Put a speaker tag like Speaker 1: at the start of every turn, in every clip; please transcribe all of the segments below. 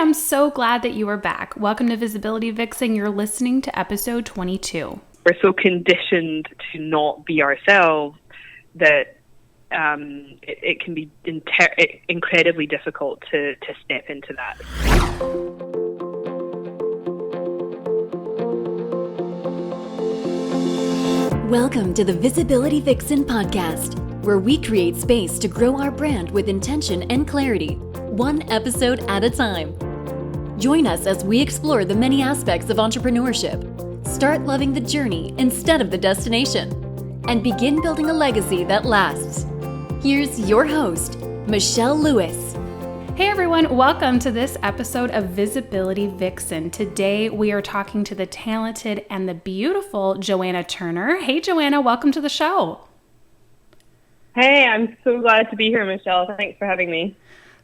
Speaker 1: I'm so glad that you are back. Welcome to Visibility Vixen. You're listening to episode 22.
Speaker 2: We're so conditioned to not be ourselves that it can be incredibly difficult to step into that.
Speaker 3: Welcome to the Visibility Vixen podcast, where we create space to grow our brand with intention and clarity, one episode at a time. Join us as we explore the many aspects of entrepreneurship, start loving the journey instead of the destination, and begin building a legacy that lasts. Here's your host, Michelle Lewis.
Speaker 1: Hey everyone, welcome to this episode of Visibility Vixen. Today we are talking to the talented and the beautiful Joanna Turner. Hey Joanna, welcome to the show.
Speaker 2: Hey, I'm so glad to be here, Michelle. Thanks for having me.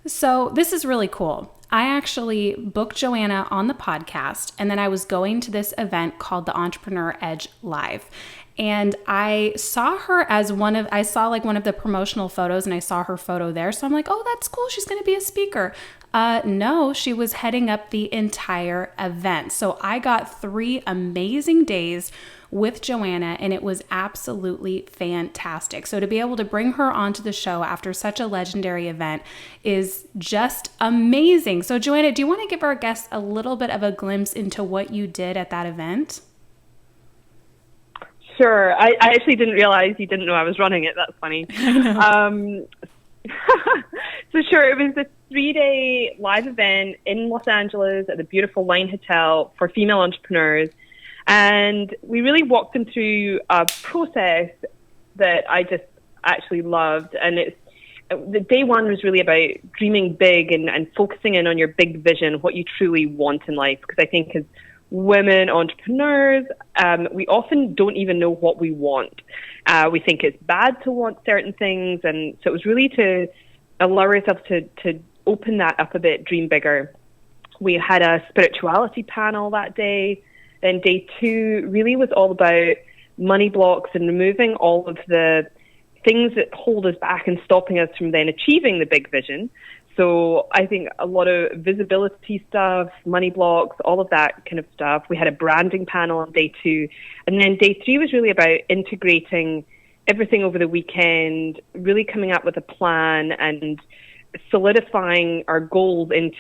Speaker 1: So this is really cool. I actually booked Joanna on the podcast, and then I was going to this event called the Entrepreneur Edge Live. And I saw her as one of the promotional photos, and I saw her photo there. So I'm like, oh, that's cool. She's going to be a speaker. No, she was heading up the entire event. So I got 3 amazing days with Joanna, and it was absolutely fantastic. So to be able to bring her onto the show after such a legendary event is just amazing. So Joanna, do you want to give our guests a little bit of a glimpse into what you did at that event?
Speaker 2: Sure. I actually didn't realize you didn't know I was running it. That's funny. So sure, it was a 3-day live event in Los Angeles at the beautiful Line Hotel for female entrepreneurs. And we really walked them through a process that I just actually loved. And the day one was really about dreaming big and focusing in on your big vision, what you truly want in life. Because I think as women entrepreneurs, we often don't even know what we want. We think it's bad to want certain things. And so it was really to allow ourselves to open that up a bit, dream bigger. We had a spirituality panel that day. Then day 2 really was all about money blocks and removing all of the things that hold us back and stopping us from then achieving the big vision. So I think a lot of visibility stuff, money blocks, all of that kind of stuff. We had a branding panel on day 2. And then day 3 was really about integrating everything over the weekend, really coming up with a plan and solidifying our goals into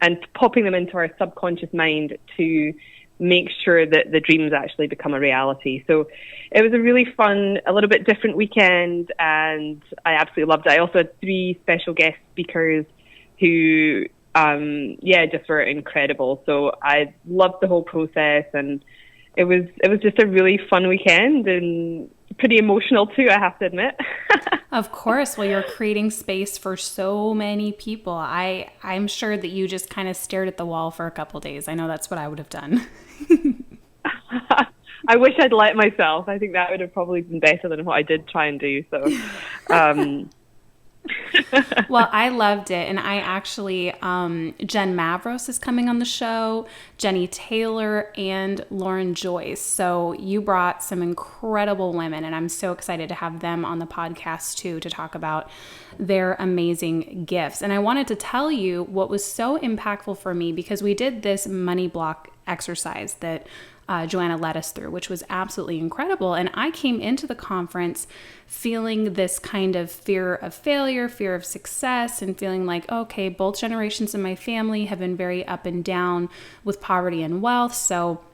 Speaker 2: and popping them into our subconscious mind to make sure that the dreams actually become a reality. So it was a really fun, a little bit different weekend, and I absolutely loved it. I also had 3 special guest speakers who, just were incredible. So I loved the whole process, and it was just a really fun weekend and pretty emotional too, I have to admit.
Speaker 1: Of course. Well, you're creating space for so many people. I'm sure that you just kind of stared at the wall for a couple days. I know that's what I would have done.
Speaker 2: I wish I'd let myself. I think that would have probably been better than what I did try and do. So,
Speaker 1: Well, I loved it. And I actually, Jen Mavros is coming on the show, Jenny Taylor, and Lauren Joyce. So you brought some incredible women, and I'm so excited to have them on the podcast too, to talk about their amazing gifts. And I wanted to tell you what was so impactful for me, because we did this money block exercise that Joanna led us through, which was absolutely incredible. And I came into the conference feeling this kind of fear of failure, fear of success, and feeling like, okay, both generations in my family have been very up and down with poverty and wealth. So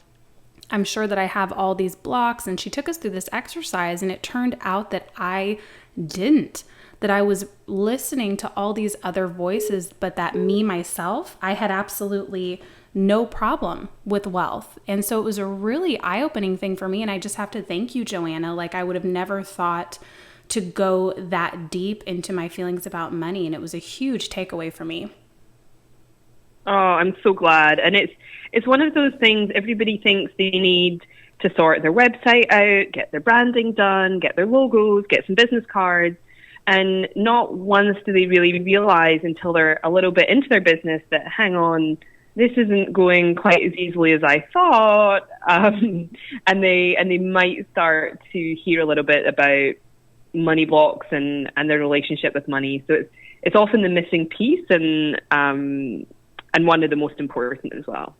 Speaker 1: I'm sure that I have all these blocks. And she took us through this exercise, and it turned out that I didn't. That I was listening to all these other voices, but that me, myself, I had absolutely no problem with wealth. And so it was a really eye-opening thing for me. And I just have to thank you, Joanna. Like, I would have never thought to go that deep into my feelings about money. And it was a huge takeaway for me.
Speaker 2: Oh, I'm so glad. And it's one of those things everybody thinks they need to sort their website out, get their branding done, get their logos, get some business cards. And not once do they really realize until they're a little bit into their business that, hang on, this isn't going quite as easily as I thought. And they might start to hear a little bit about money blocks and their relationship with money. So it's often the missing piece, and one of the most important as well.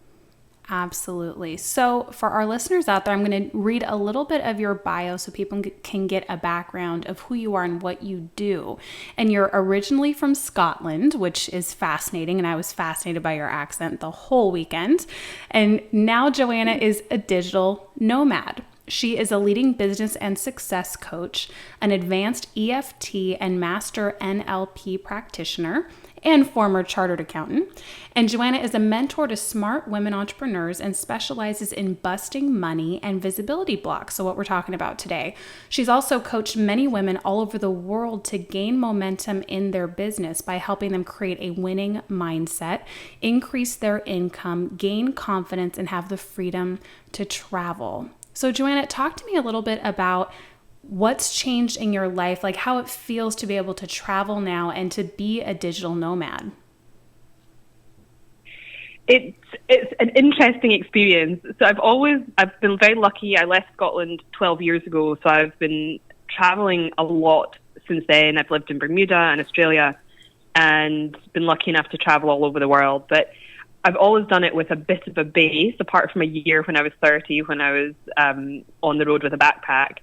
Speaker 1: Absolutely. So for our listeners out there, I'm going to read a little bit of your bio so people can get a background of who you are and what you do. And you're originally from Scotland, which is fascinating. And I was fascinated by your accent the whole weekend. And now Joanna is a digital nomad. She is a leading business and success coach, an advanced EFT and master NLP practitioner, and former chartered accountant. And Joanna is a mentor to smart women entrepreneurs and specializes in busting money and visibility blocks. So what we're talking about today. She's also coached many women all over the world to gain momentum in their business by helping them create a winning mindset, increase their income, gain confidence, and have the freedom to travel. So Joanna, talk to me a little bit about what's changed in your life, like how it feels to be able to travel now and to be a digital nomad.
Speaker 2: It's an interesting experience. So I've been very lucky. I left Scotland 12 years ago, so I've been traveling a lot since then. I've lived in Bermuda and Australia and been lucky enough to travel all over the world. But I've always done it with a bit of a base, apart from a year when I was 30, when I was on the road with a backpack.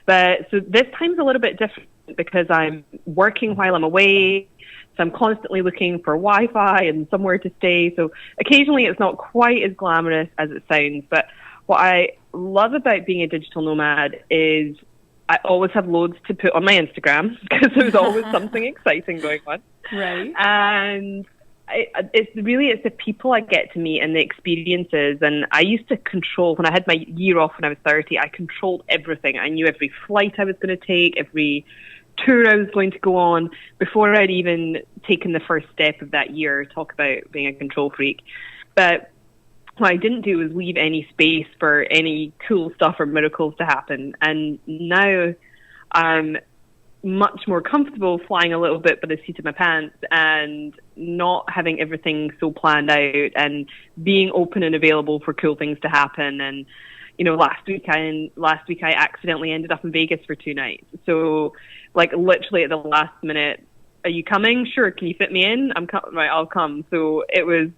Speaker 2: But so this time's a little bit different because I'm working while I'm away. So I'm constantly looking for Wi-Fi and somewhere to stay. So occasionally it's not quite as glamorous as it sounds. But what I love about being a digital nomad is I always have loads to put on my Instagram because there's always something exciting going on.
Speaker 1: Right.
Speaker 2: And it's the people I get to meet and the experiences. And I used to control, when I had my year off when I was 30, I controlled everything. I knew every flight I was going to take, every tour I was going to go on before I'd even taken the first step of that year. Talk about being a control freak. But what I didn't do was leave any space for any cool stuff or miracles to happen. And now I'm much more comfortable flying a little bit by the seat of my pants and not having everything so planned out and being open and available for cool things to happen. And, you know, last week I accidentally ended up in Vegas for 2 nights. So like literally at the last minute, are you coming? Sure. Can you fit me in? Right, I'll come. So it was,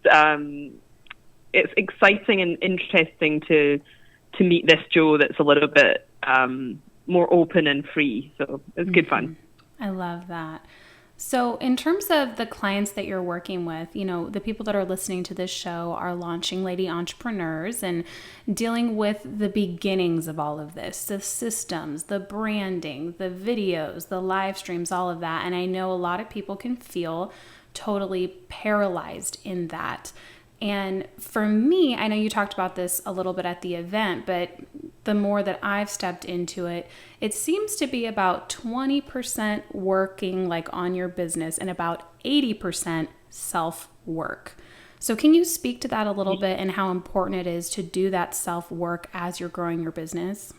Speaker 2: it's exciting and interesting to meet this Jo that's a little bit, more open and free. So it's good fun.
Speaker 1: I love that. So in terms of the clients that you're working with, you know, the people that are listening to this show are launching lady entrepreneurs and dealing with the beginnings of all of this, the systems, the branding, the videos, the live streams, all of that. And I know a lot of people can feel totally paralyzed in that. And for me, I know you talked about this a little bit at the event, but the more that I've stepped into it, it seems to be about 20% working like on your business and about 80% self-work. So can you speak to that a little bit and how important it is to do that self-work as you're growing your business?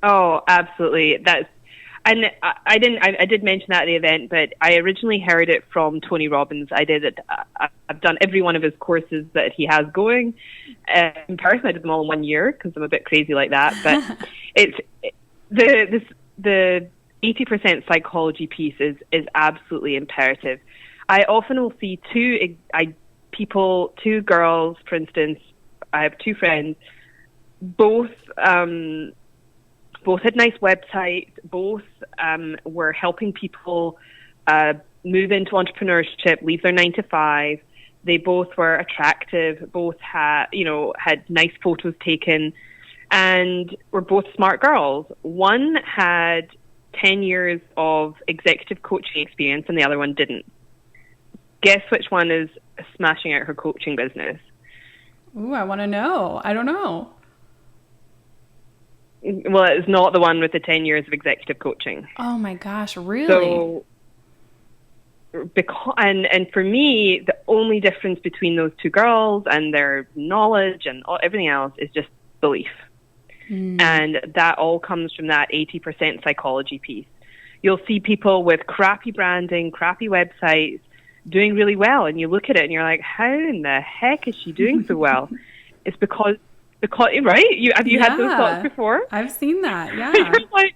Speaker 2: Oh, absolutely. And I did mention that at the event, but I originally heard it from Tony Robbins. I've done every one of his courses that he has going. In person, I did them all in 1 year because I'm a bit crazy like that. But it's the 80% psychology piece is absolutely imperative. I often will see two girls, for instance. I have 2 friends, both had nice websites, both were helping people move into entrepreneurship, leave their 9 to 5. They both were attractive, both had nice photos taken, and were both smart girls. One had 10 years of executive coaching experience and the other one didn't. Guess which one is smashing out her coaching business?
Speaker 1: Ooh, I want to know. I don't know.
Speaker 2: Well, it's not the one with the 10 years of executive coaching.
Speaker 1: Oh my gosh, really?
Speaker 2: So, and for me, the only difference between those 2 girls and their knowledge and everything else is just belief. And that all comes from that 80% psychology piece. You'll see people with crappy branding, crappy websites doing really well, and you look at it and you're like, how in the heck is she doing so well? It's because right? Have you had those thoughts before?
Speaker 1: I've seen that, yeah.
Speaker 2: You're like,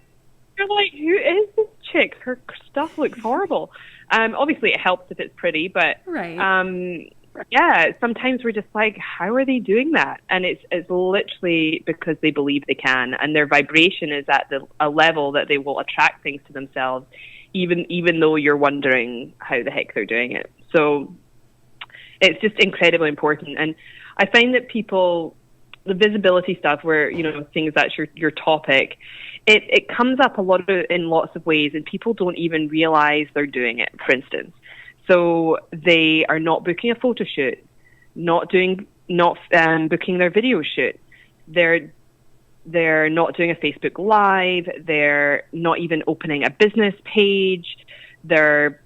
Speaker 2: You're like, who is this chick? Her stuff looks horrible. Obviously, it helps if it's pretty, but
Speaker 1: Right.
Speaker 2: yeah, sometimes we're just like, how are they doing that? And it's literally because they believe they can, and their vibration is at a level that they will attract things to themselves, even though you're wondering how the heck they're doing it. So it's just incredibly important. And I find that people, the visibility stuff, where things that's your topic, it comes up in lots of ways, and people don't even realize they're doing it. For instance. So they are not booking a photo shoot, not booking their video shoot. They're not doing a Facebook Live. They're not even opening a business page. Their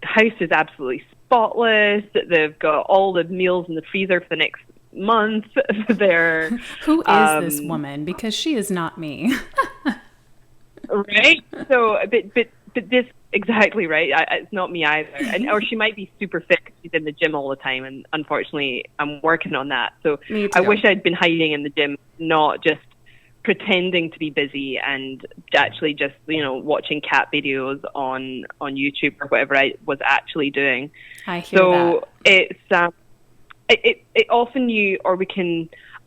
Speaker 2: house is absolutely spotless. They've got all the meals in the freezer for the next month.
Speaker 1: Who is this woman? Because she is not me.
Speaker 2: Right? So, but this, exactly right. It's not me either. Or she might be super fit 'cause she's in the gym all the time, and unfortunately, I'm working on that. So I wish I'd been hiding in the gym, not just pretending to be busy and actually just watching cat videos on YouTube or whatever I was actually doing.
Speaker 1: I hear that.
Speaker 2: So it often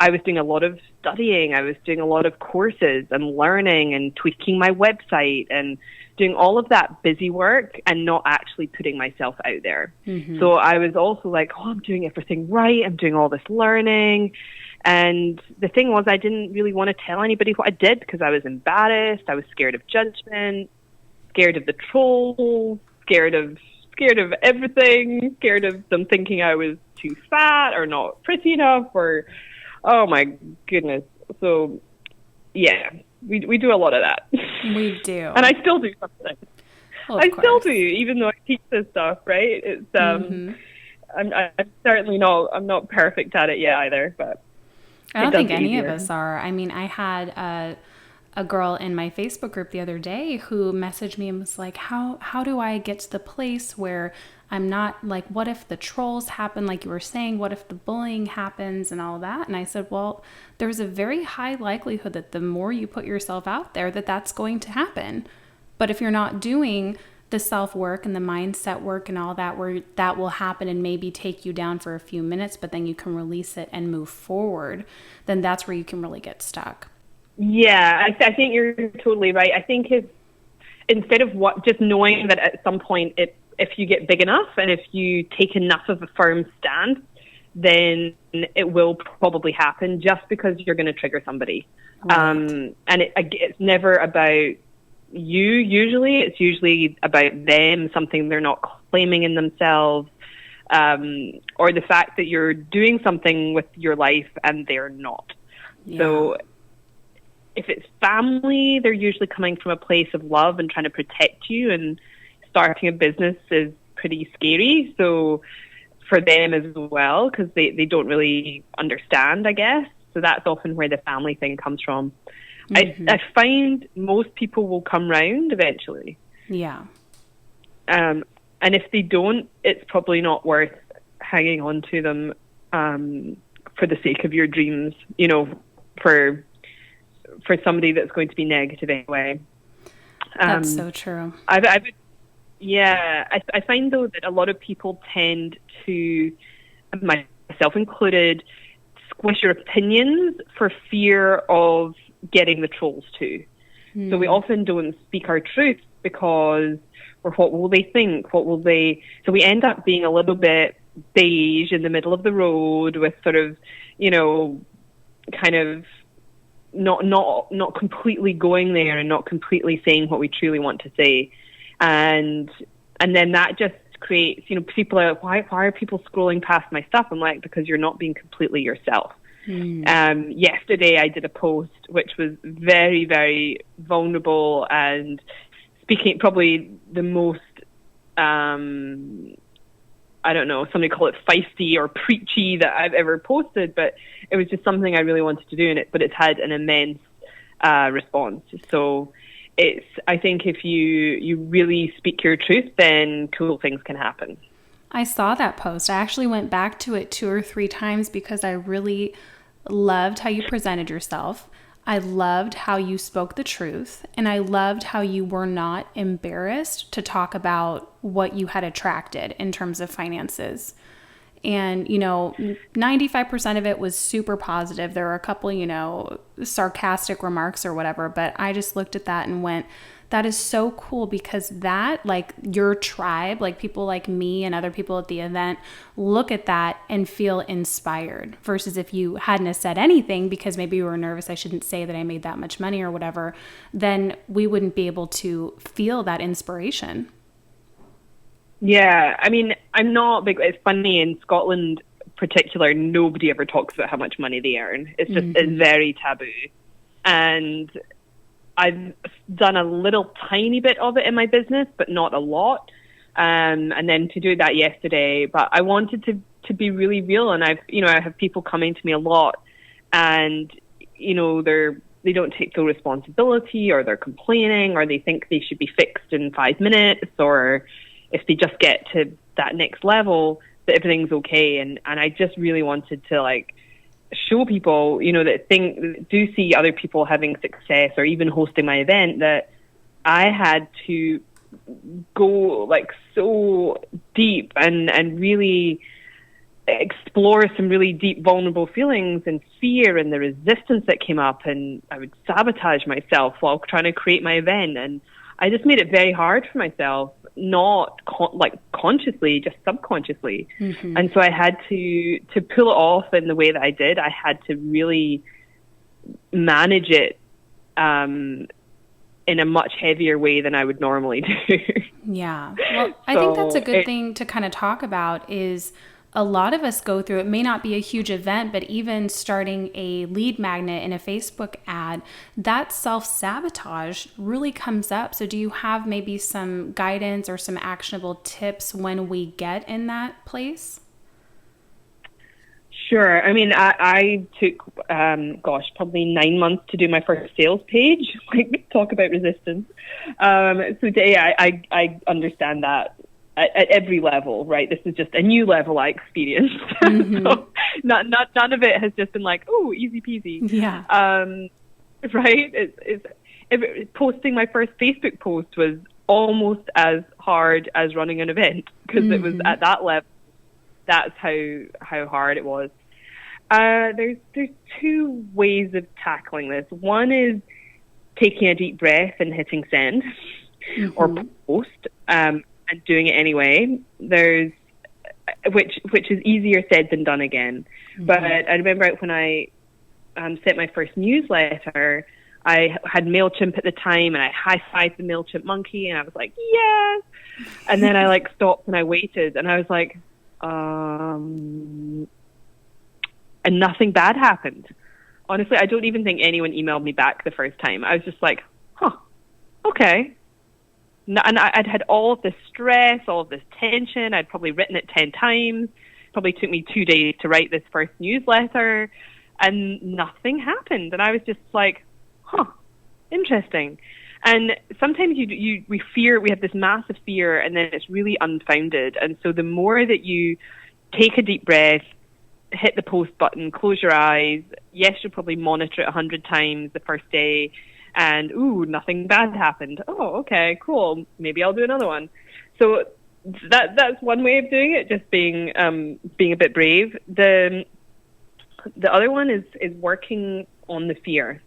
Speaker 2: I was doing a lot of studying. I was doing a lot of courses and learning and tweaking my website and doing all of that busy work and not actually putting myself out there. Mm-hmm. So I was also like, I'm doing everything right. I'm doing all this learning. And the thing was, I didn't really want to tell anybody what I did because I was embarrassed. I was scared of judgment, scared of the trolls, scared of everything, scared of them thinking I was too fat or not pretty enough, or, oh my goodness. So yeah, we do a lot of that.
Speaker 1: We do.
Speaker 2: And I still do something.
Speaker 1: Well,
Speaker 2: I still do, even though I teach this stuff, right? It's I'm certainly I'm not perfect at it yet either, but
Speaker 1: I don't think any of us are. I mean, I had a girl in my Facebook group the other day who messaged me and was like, how do I get to the place where I'm not like, what if the trolls happen, like you were saying, what if the bullying happens and all that? And I said, well, there's a very high likelihood that the more you put yourself out there, that's going to happen. But if you're not doing the self-work and the mindset work and all that, where that will happen and maybe take you down for a few minutes, but then you can release it and move forward, then that's where you can really get stuck.
Speaker 2: Yeah, I think you're totally right. I think instead of just knowing that at some point, if you get big enough and if you take enough of a firm stance, then it will probably happen just because you're going to trigger somebody. Right. And it's never about you, usually. It's usually about them, something they're not claiming in themselves, or the fact that you're doing something with your life and they're not. Yeah. So if it's family, they're usually coming from a place of love and trying to protect you, and starting a business is pretty scary. So for them as well, because they don't really understand, I guess. So that's often where the family thing comes from. Mm-hmm. I find most people will come round eventually. Yeah. And if they don't, it's probably not worth hanging on to them for the sake of your dreams, for somebody that's going to be negative anyway.
Speaker 1: That's so true.
Speaker 2: I find, though, that a lot of people tend to, myself included, squish your opinions for fear of getting the trolls too. So we often don't speak our truth because, or what will they think? What will they? So we end up being a little bit beige in the middle of the road with sort of, kind of not completely going there and not completely saying what we truly want to say. And then that just creates, people are like, why are people scrolling past my stuff? I'm like, because you're not being completely yourself. Yesterday I did a post which was very, very vulnerable and speaking probably the most, I don't know, somebody call it feisty or preachy that I've ever posted, but it was just something I really wanted to do in it, but it's had an immense response. So I think if you really speak your truth, then cool things can happen.
Speaker 1: I saw that post. I actually went back to it 2 or 3 times because I really loved how you presented yourself. I loved how you spoke the truth, and I loved how you were not embarrassed to talk about what you had attracted in terms of finances. And, 95% of it was super positive. There were a couple, sarcastic remarks or whatever, but I just looked at that and went, that is so cool, because that, like, your tribe, like people like me and other people at the event, look at that and feel inspired, versus if you hadn't have said anything because maybe you were nervous, I shouldn't say that I made that much money or whatever, then we wouldn't be able to feel that inspiration.
Speaker 2: Yeah, I mean, I'm not big. It's funny, in Scotland in particular, nobody ever talks about how much money they earn. It's just, it's very taboo. And I've done a little tiny bit of it in my business, but not a lot. And then to do that yesterday, but I wanted to be really real. And I have people coming to me a lot, and, they don't take full responsibility, or they're complaining, or they think they should be fixed in 5 minutes, or if they just get to that next level, that everything's okay. And I just really wanted to, like, show people, that do see other people having success, or even hosting my event, that I had to go, like, so deep and really explore some really deep, vulnerable feelings and fear and the resistance that came up. And I would sabotage myself while trying to create my event. And I just made it very hard for myself, not consciously, just subconsciously. And so I had to pull it off in the way that I did. I had to really manage it in a much heavier way than I would normally do.
Speaker 1: Yeah. Well, I think that's a good thing to kind of talk about, is a lot of us go through, it may not be a huge event, but even starting a lead magnet in a Facebook ad, that self-sabotage really comes up. So do you have maybe some guidance or some actionable tips when we get in that place?
Speaker 2: Sure. I mean, I took, probably 9 months to do my first sales page. Like, talk about resistance. So today I understand that at every level, right? This is just a new level I experienced. So none of it has just been like, oh, easy peasy.
Speaker 1: Yeah.
Speaker 2: Right? Posting my first Facebook post was almost as hard as running an event, because it was at that level. That's how hard it was. There's two ways of tackling this. One is taking a deep breath and hitting send or post, and doing it anyway. There's which is easier said than done again. But I remember when I sent my first newsletter, I had MailChimp at the time, and I high-fived the MailChimp monkey, and I was like, yes! And then I stopped and I waited, and I was like, and nothing bad happened. Honestly, I don't even think anyone emailed me back the first time. I was just like, okay. And I'd had all of this stress, all of this tension. I'd probably written it 10 times. Probably took me 2 days to write this first newsletter, and nothing happened. And I was just like, interesting. And sometimes we have this massive fear, and then it's really unfounded. And so the more that you take a deep breath, hit the post button, close your eyes. Yes, you'll probably monitor it 100 times the first day, and nothing bad happened. Oh, okay, cool. Maybe I'll do another one. So that's one way of doing it, just being a bit brave. The other one is working on the fear.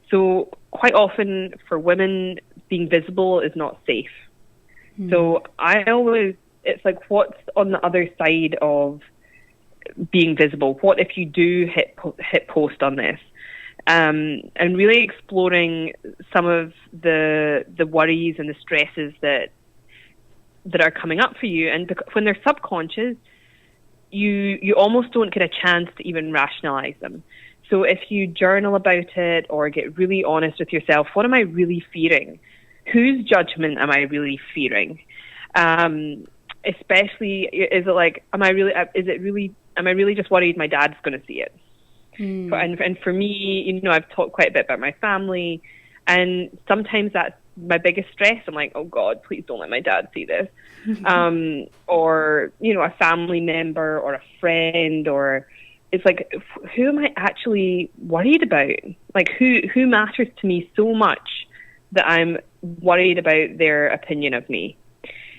Speaker 2: So quite often for women, being visible is not safe. So it's like, what's on the other side of being visible? What if you do hit post on this? And really exploring some of the worries and the stresses that are coming up for you. And when they're subconscious, you almost don't get a chance to even rationalize them. So if you journal about it or get really honest with yourself, what am I really fearing? Whose judgment am I really fearing? Especially, is it like, am I really just worried my dad's going to see it? And for me, I've talked quite a bit about my family, and sometimes that's my biggest stress. I'm like, oh God, please don't let my dad see this. Or, a family member or a friend or it's like, who am I actually worried about? Like, who matters to me so much that I'm worried about their opinion of me?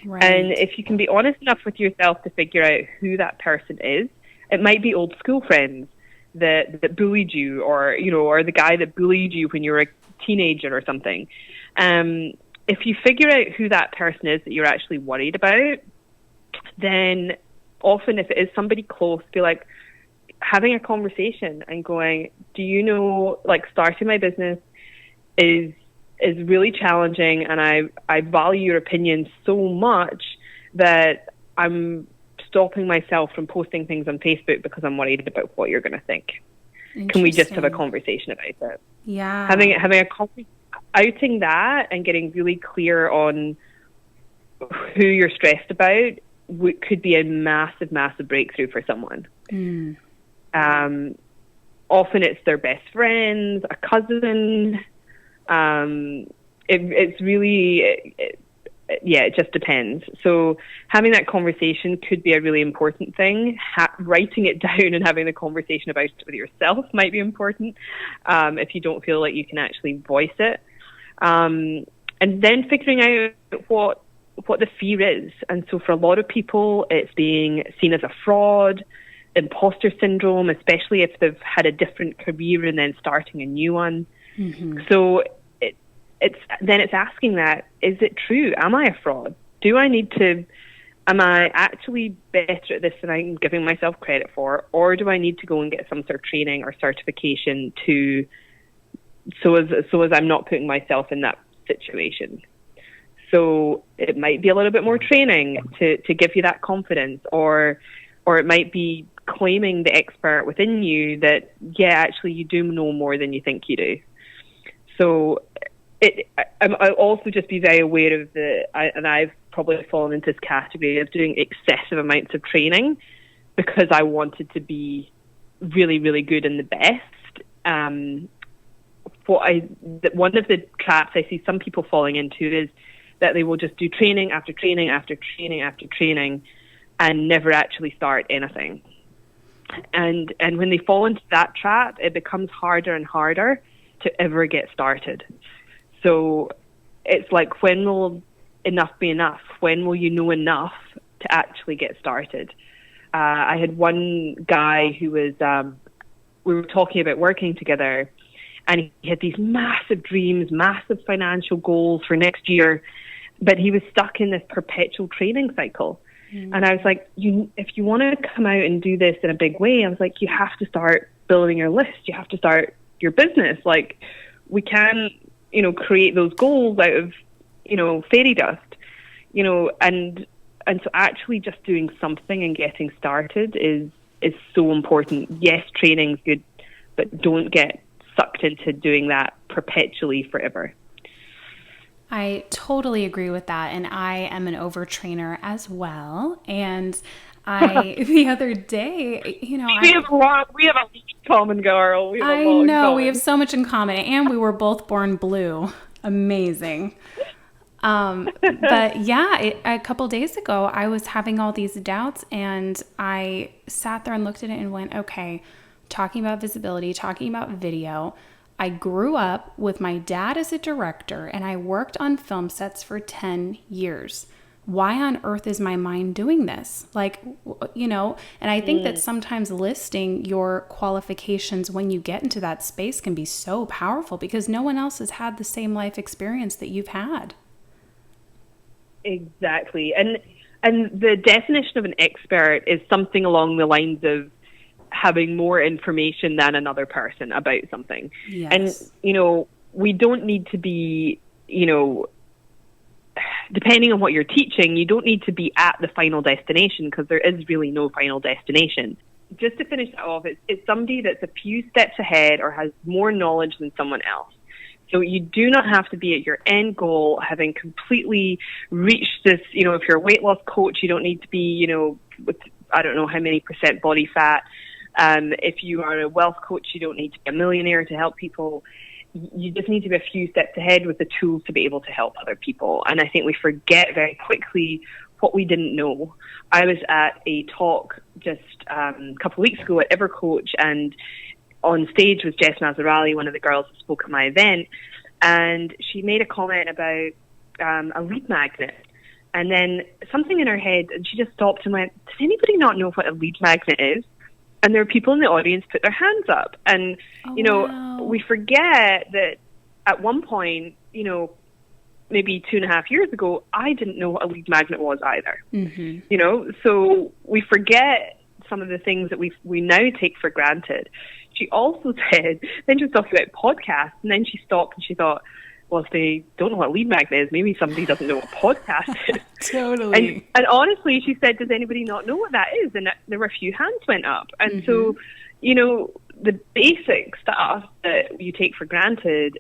Speaker 1: Right.
Speaker 2: And if you can be honest enough with yourself to figure out who that person is, it might be old school friends that bullied you, or, you know, or the guy that bullied you when you were a teenager or something. If you figure out who that person is that you're actually worried about, then often if it is somebody close, be like, having a conversation and going, do you know, like, starting my business is really challenging, and I value your opinion so much that I'm stopping myself from posting things on Facebook because I'm worried about what you're going to think. Can we just have a conversation about it?
Speaker 1: Yeah.
Speaker 2: Having a outing that and getting really clear on who you're stressed about could be a massive, massive breakthrough for someone. Often it's their best friends, a cousin. It's really, it just depends. So having that conversation could be a really important thing. Writing it down and having the conversation about it with yourself might be important, if you don't feel like you can actually voice it. And then figuring out what the fear is. And so for a lot of people, it's being seen as a fraud, imposter syndrome, especially if they've had a different career and then starting a new one. So it's asking that, is it true? Am I a fraud? Am I actually better at this than I'm giving myself credit for? Or do I need to go and get some sort of training or certification so as I'm not putting myself in that situation? So it might be a little bit more training to give you that confidence, or it might be claiming the expert within you that, yeah, actually you do know more than you think you do. So I'll also just be very aware of and I've probably fallen into this category of doing excessive amounts of training because I wanted to be really, really good and the best. One of the traps I see some people falling into is that they will just do training after training after training after training and never actually start anything. And when they fall into that trap, it becomes harder and harder to ever get started. So it's like, when will enough be enough? When will you know enough to actually get started? I had one guy who was, we were talking about working together, and he had these massive dreams, massive financial goals for next year, but he was stuck in this perpetual training cycle. And I was like, if you want to come out and do this in a big way, I was like, you have to start building your list. You have to start your business. Like, we can, create those goals out of, fairy dust, and so actually just doing something and getting started is so important. Yes, training's good, but don't get sucked into doing that perpetually forever.
Speaker 1: I totally agree with that. And I am an overtrainer as well. And the other day, we
Speaker 2: have a lot in common, girl. We
Speaker 1: have so much in common. And we were both born blue. Amazing. But yeah, a couple days ago, I was having all these doubts, and I sat there and looked at it and went, okay, talking about visibility, talking about video. I grew up with my dad as a director, and I worked on film sets for 10 years. Why on earth is my mind doing this? And I think that sometimes listing your qualifications when you get into that space can be so powerful because no one else has had the same life experience that you've had.
Speaker 2: Exactly. And the definition of an expert is something along the lines of having more information than another person about something.
Speaker 1: Yes.
Speaker 2: And, we don't need to be, depending on what you're teaching, you don't need to be at the final destination because there is really no final destination. Just to finish that off, it's somebody that's a few steps ahead or has more knowledge than someone else. So you do not have to be at your end goal having completely reached this, if you're a weight loss coach, you don't need to be, with I don't know how many % body fat. If you are a wealth coach, you don't need to be a millionaire to help people. You just need to be a few steps ahead with the tools to be able to help other people. And I think we forget very quickly what we didn't know. I was at a talk just a couple of weeks ago at Evercoach, and on stage was Jess Nazarali, one of the girls who spoke at my event, and she made a comment about a lead magnet. And then something in her head, and she just stopped and went, does anybody not know what a lead magnet is? And there were people in the audience put their hands up. And,
Speaker 1: Wow.
Speaker 2: we forget that at one point, maybe 2.5 years ago, I didn't know what a lead magnet was either.
Speaker 1: Mm-hmm.
Speaker 2: So we forget some of the things that we now take for granted. She also said, then she was talking about podcasts, and then she stopped and she thought, well, if they don't know what a lead magnet is, maybe somebody doesn't know what a podcast is.
Speaker 1: Totally.
Speaker 2: And honestly, she said, does anybody not know what that is? And there were a few hands went up. And so, the basic stuff that you take for granted,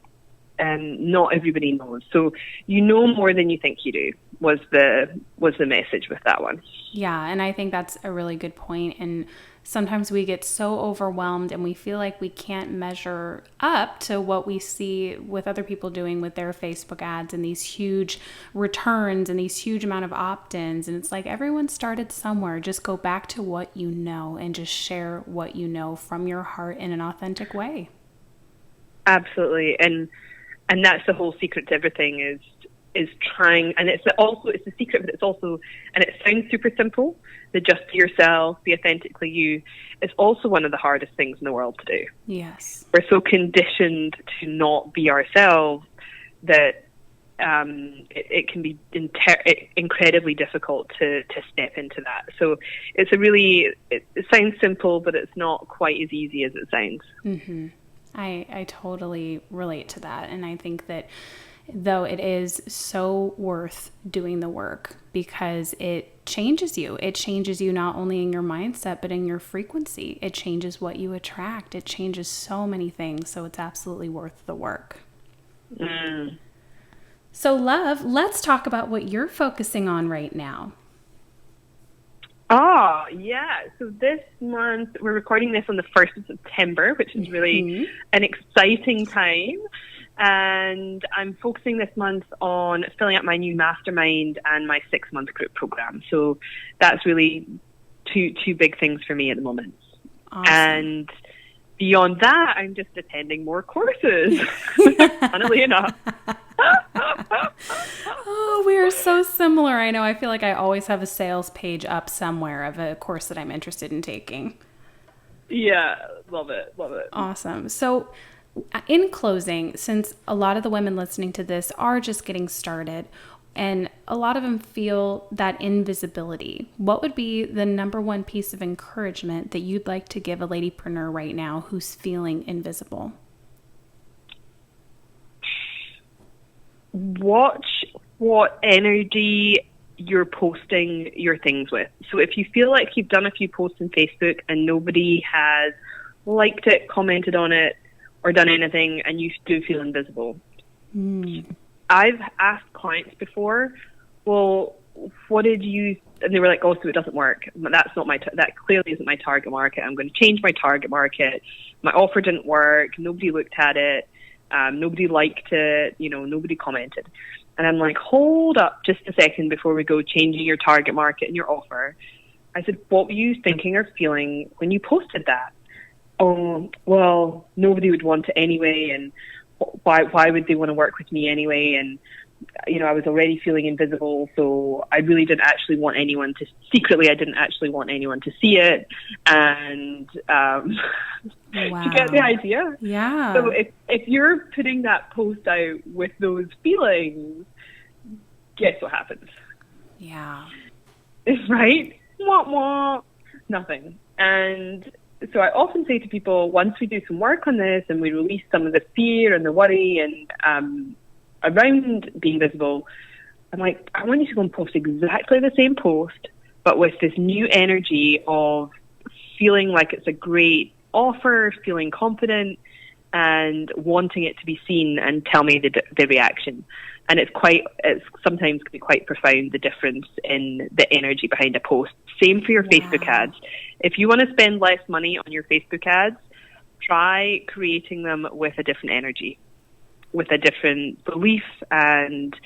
Speaker 2: not everybody knows. So you know more than you think you do was the message with that one.
Speaker 1: Yeah, and I think that's a really good point. And sometimes we get so overwhelmed and we feel like we can't measure up to what we see with other people doing with their Facebook ads and these huge returns and these huge amount of opt-ins. And it's like everyone started somewhere. Just go back to what you know and just share what you know from your heart in an authentic way.
Speaker 2: Absolutely. And that's the whole secret to everything is trying, and it's the secret, but it's also, and it sounds super simple, the just be yourself, be authentically you, it's also one of the hardest things in the world to do.
Speaker 1: Yes.
Speaker 2: We're so conditioned to not be ourselves that it can be incredibly difficult to step into that. So it's it sounds simple, but it's not quite as easy as it sounds.
Speaker 1: Mm-hmm. I totally relate to that. And I think that though it is so worth doing the work because it changes you. It changes you not only in your mindset, but in your frequency. It changes what you attract. It changes so many things. So it's absolutely worth the work.
Speaker 2: Mm.
Speaker 1: So love, let's talk about what you're focusing on right now.
Speaker 2: Oh, yeah. So this month, we're recording this on the 1st of September, which is really an exciting time. And I'm focusing this month on filling up my new mastermind and my 6-month group program. So that's really two big things for me at the moment.
Speaker 1: Awesome.
Speaker 2: And beyond that, I'm just attending more courses, funnily enough.
Speaker 1: Oh, we are so similar. I know. I feel like I always have a sales page up somewhere of a course that I'm interested in taking.
Speaker 2: Yeah, love it. Love it.
Speaker 1: Awesome. So in closing, since a lot of the women listening to this are just getting started and a lot of them feel that invisibility, what would be the number one piece of encouragement that you'd like to give a ladypreneur right now who's feeling invisible?
Speaker 2: Watch what energy you're posting your things with. So if you feel like you've done a few posts on Facebook and nobody has liked it, commented on it, or done anything, and you do feel invisible. I've asked clients before, well, what did you, and they were like, oh, so it doesn't work. That's not that clearly isn't my target market. I'm going to change my target market. My offer didn't work. Nobody looked at it. Nobody liked it. Nobody commented. And I'm like, hold up just a second before we go changing your target market and your offer. I said, what were you thinking or feeling when you posted that? Oh, well, nobody would want it anyway, and why would they want to work with me anyway? And, I was already feeling invisible, so I really didn't actually want anyone to, secretly, I didn't actually want anyone to see it. And
Speaker 1: Wow.
Speaker 2: you get the idea?
Speaker 1: Yeah.
Speaker 2: So if you're putting that post out with those feelings, guess what happens?
Speaker 1: Yeah.
Speaker 2: Right? Wah, wah. Nothing. And so I often say to people, once we do some work on this and we release some of the fear and the worry and around being visible, I'm like, I want you to go and post exactly the same post, but with this new energy of feeling like it's a great offer, feeling confident, and wanting it to be seen, and tell me the reaction. And it's sometimes can be quite profound, the difference in the energy behind a post. Same for your Facebook ads. If you want to spend less money on your Facebook ads, try creating them with a different energy, with a different belief, and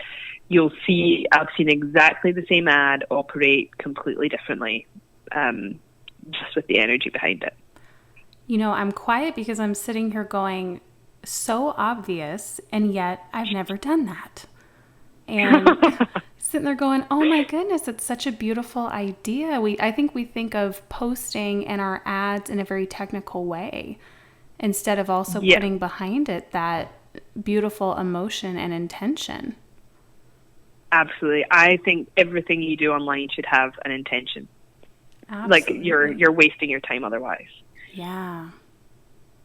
Speaker 2: I've seen exactly the same ad operate completely differently, just with the energy behind it.
Speaker 1: I'm quiet because I'm sitting here going, so obvious, and yet I've never done that. And sitting there going, oh my goodness, it's such a beautiful idea. I think we think of posting and our ads in a very technical way, instead of also putting behind it that beautiful emotion and intention.
Speaker 2: Absolutely. I think everything you do online should have an intention.
Speaker 1: Absolutely.
Speaker 2: Like you're wasting your time otherwise.
Speaker 1: Yeah.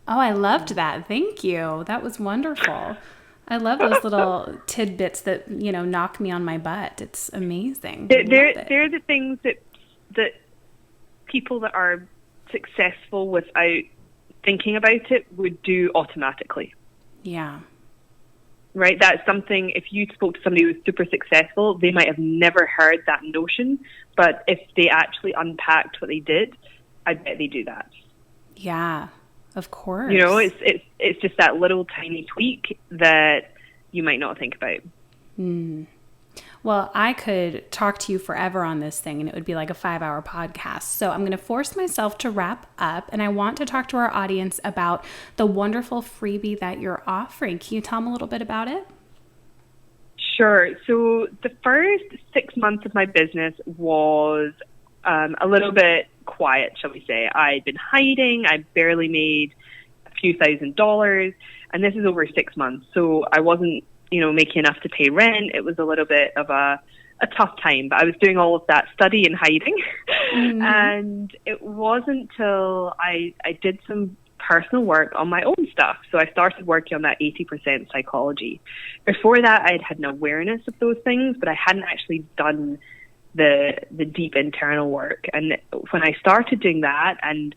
Speaker 1: Oh, I loved that. Thank you. That was wonderful. I love those little tidbits that, knock me on my butt. It's amazing.
Speaker 2: They're the things that people that are successful without thinking about it would do automatically.
Speaker 1: Yeah.
Speaker 2: Right? That's something, if you spoke to somebody who's super successful, they might have never heard that notion, but if they actually unpacked what they did, I bet they do that.
Speaker 1: Yeah, of course.
Speaker 2: It's just that little tiny tweak that you might not think about.
Speaker 1: Well, I could talk to you forever on this thing, and it would be like a 5-hour podcast. So I'm going to force myself to wrap up, and I want to talk to our audience about the wonderful freebie that you're offering. Can you tell them a little bit about it?
Speaker 2: Sure. So the first 6 months of my business was a little bit quiet, shall we say. I'd been hiding. I barely made a few $1,000s, and this is over 6 months. So I wasn't, making enough to pay rent. It was a little bit of a tough time, but I was doing all of that study and hiding. Mm-hmm. And it wasn't till I did some personal work on my own stuff. So I started working on that 80% psychology. Before that, I'd had an awareness of those things, but I hadn't actually done the deep internal work. And when I started doing that and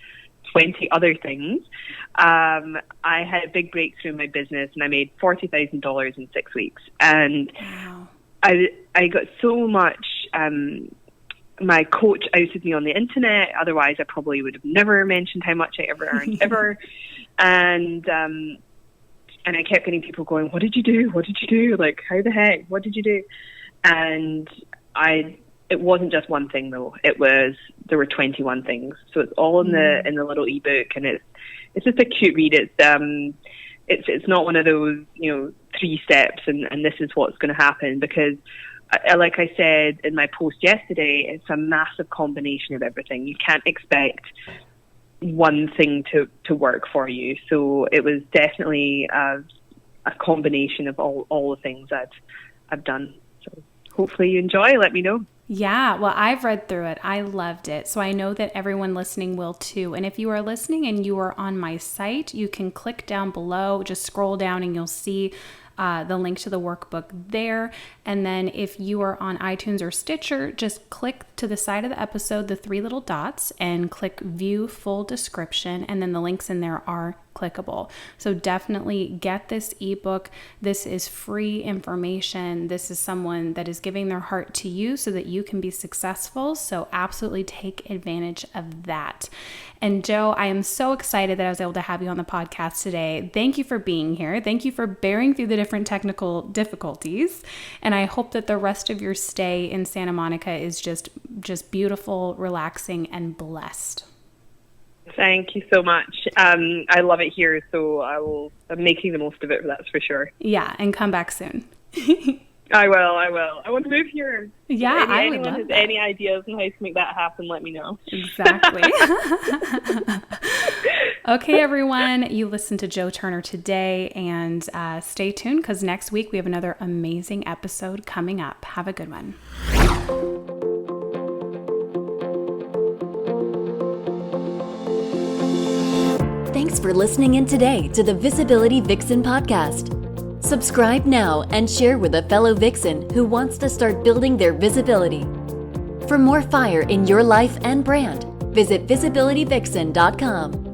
Speaker 2: 20 other things, I had a big breakthrough in my business, and I made $40,000 in 6 weeks. And
Speaker 1: wow.
Speaker 2: I got so much. My coach outed me on the internet. Otherwise, I probably would have never mentioned how much I ever earned ever. And I kept getting people going, "What did you do? What did you do? Like, how the heck? What did you do?" And it wasn't just one thing though. There were 21 things. So it's all in the little ebook, and it's just a cute read. It's not one of those 3 steps and this is what's going to happen, because like I said in my post yesterday, it's a massive combination of everything. You can't expect one thing to work for you. So it was definitely a combination of all the things that I've done. So hopefully you enjoy. Let me know.
Speaker 1: Yeah, well, I've read through it. I loved it. So I know that everyone listening will too. And if you are listening and you are on my site, you can click down below, just scroll down and you'll see the link to the workbook there. And then if you are on iTunes or Stitcher, just click to the side of the episode, the 3 little dots, and click view full description. And then the links in there are clickable. So definitely get this ebook. This is free information. This is someone that is giving their heart to you so that you can be successful. So absolutely take advantage of that. And Joe, I am so excited that I was able to have you on the podcast today. Thank you for being here. Thank you for bearing through the different technical difficulties. And I hope that the rest of your stay in Santa Monica is just beautiful, relaxing, and blessed.
Speaker 2: Thank you so much. I love it here, so I'm making the most of it, that's for sure.
Speaker 1: Yeah, and come back soon.
Speaker 2: I will. I want to move here.
Speaker 1: Yeah,
Speaker 2: if anyone has any ideas on how to make that happen, let me know.
Speaker 1: Exactly. Okay, everyone, you listened to Joe Turner today, and stay tuned because next week we have another amazing episode coming up. Have a good one.
Speaker 3: Thanks for listening in today to the Visibility Vixen podcast. Subscribe now and share with a fellow Vixen who wants to start building their visibility. For more fire in your life and brand, visit visibilityvixen.com.